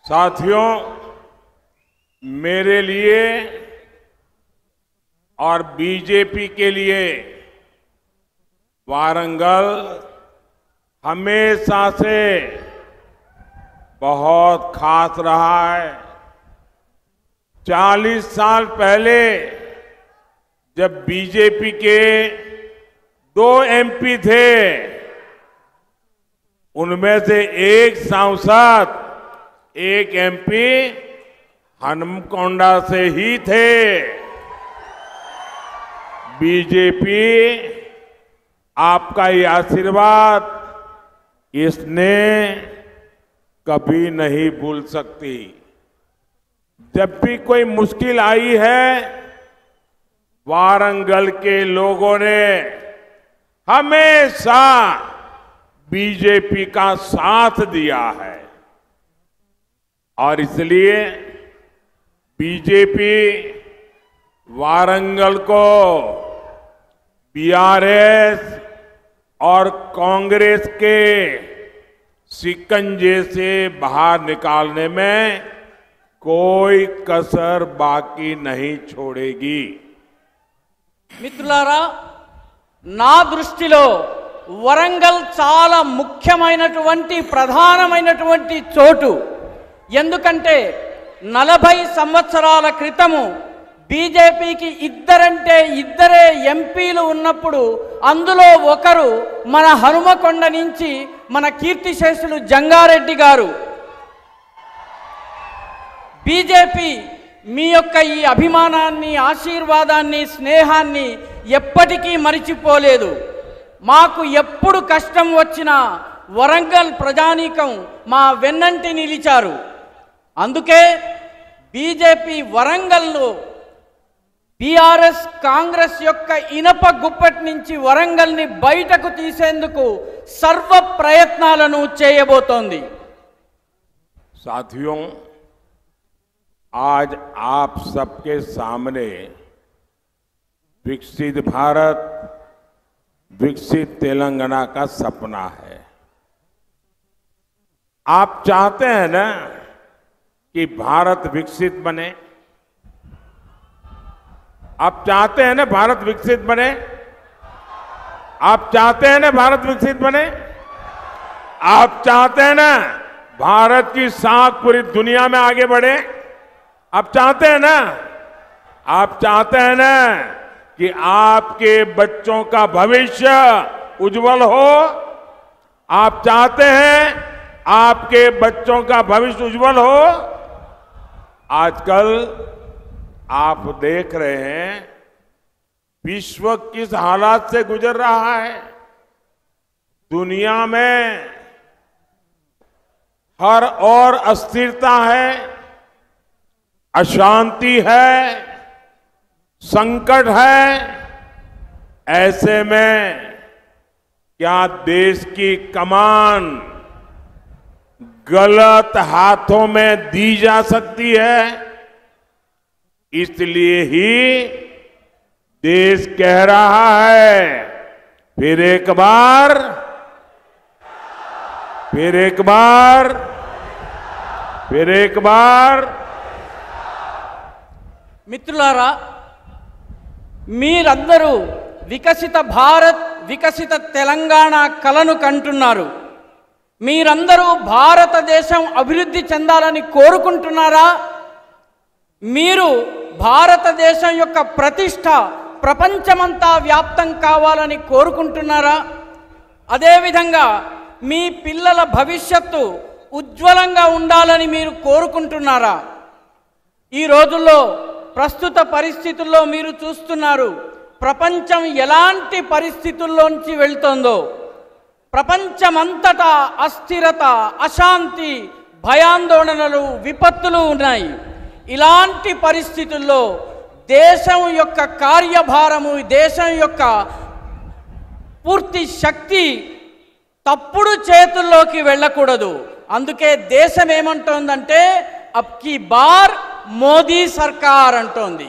साथियों, मेरे लिए और बीजेपी के लिए वारंगल हमेशा से बहुत खास रहा है। 40 साल पहले जब बीजेपी के 2 एमपी थे, उनमें से एक सांसद, एक एमपी हनुमकोंडा से ही थे। बीजेपी आपका ये आशीर्वाद इसने कभी नहीं भूल सकती। जब भी कोई मुश्किल आई है, वारंगल के लोगों ने हमेशा बीजेपी का साथ दिया है और इसलिए बीजेपी वारंगल को बीआरएस और कांग्रेस के शिकंजे से बाहर निकालने में कोई कसर बाकी नहीं छोड़ेगी। మిత్రులారా, నా దృష్టిలో వరంగల్ చాలా ముఖ్యమైనటువంటి ప్రధానమైనటువంటి చోటు. ఎందుకంటే 40 సంవత్సరాల క్రితము బీజేపీకి ఇద్దరే ఎంపీలు ఉన్నప్పుడు అందులో ఒకరు మన హనుమకొండ నుంచి మన కీర్తిశేషులు జంగారెడ్డి గారు. బీజేపీ మీ యొక్క ఈ అభిమానాన్ని, ఆశీర్వాదాన్ని, స్నేహాన్ని ఎప్పటికీ మరిచిపోలేదు. మాకు ఎప్పుడు కష్టం వచ్చినా వరంగల్ ప్రజానీకం మా వెన్నంటి నిలిచారు. అందుకే బీజేపీ వరంగల్లో బీఆర్ఎస్ కాంగ్రెస్ యొక్క ఇనప గుప్పటి నుంచి వరంగల్ని బయటకు తీసేందుకు సర్వ ప్రయత్నాలను చేయబోతోంది. साथियों, आज आप सबके सामने विकसित भारत, विकसित तेलंगाना का सपना है। आप चाहते हैं ना कि भारत विकसित बने? आप चाहते हैं ना भारत विकसित बने? आप चाहते हैं ना भारत विकसित बने? आप चाहते हैं ना भारत की साख पूरी दुनिया में आगे बढ़े? आप चाहते हैं ना? आप चाहते हैं ना कि आपके बच्चों का भविष्य उज्जवल हो? आप चाहते हैं आपके बच्चों का भविष्य उज्जवल हो? आजकल आप देख रहे हैं विश्व किस हालात से गुजर रहा है। दुनिया में हर ओर अस्थिरता है, अशांति है, संकट है। ऐसे में क्या देश की कमान गलत हाथों में दी जा सकती है? इसलिए ही देश कह रहा है, फिर एक बार మిత్రులారా, మీరందరూ వికసిత భారత్, వికసిత తెలంగాణ కలను కంటున్నారు. మీరందరూ భారతదేశం అభివృద్ధి చెందాలని కోరుకుంటున్నారా? మీరు భారతదేశం యొక్క ప్రతిష్ట ప్రపంచమంతా వ్యాప్తం కావాలని కోరుకుంటున్నారా? అదేవిధంగా మీ పిల్లల భవిష్యత్తు ఉజ్వలంగా ఉండాలని మీరు కోరుకుంటున్నారా? ఈ రోజుల్లో ప్రస్తుత పరిస్థితుల్లో మీరు చూస్తున్నారు ప్రపంచం ఎలాంటి పరిస్థితుల్లోంచి వెళ్తోందో. ప్రపంచమంతటా అస్థిరత, అశాంతి, భయాందోళనలు, విపత్తులు ఉన్నాయి. ఇలాంటి పరిస్థితుల్లో దేశం యొక్క కార్యభారము, దేశం యొక్క పూర్తి శక్తి తప్పుడు చేతుల్లోకి వెళ్ళకూడదు. అందుకే దేశం ఏమంటోందంటే అబ్ కీ బార్ మోదీ సర్కార్ అంటోంది.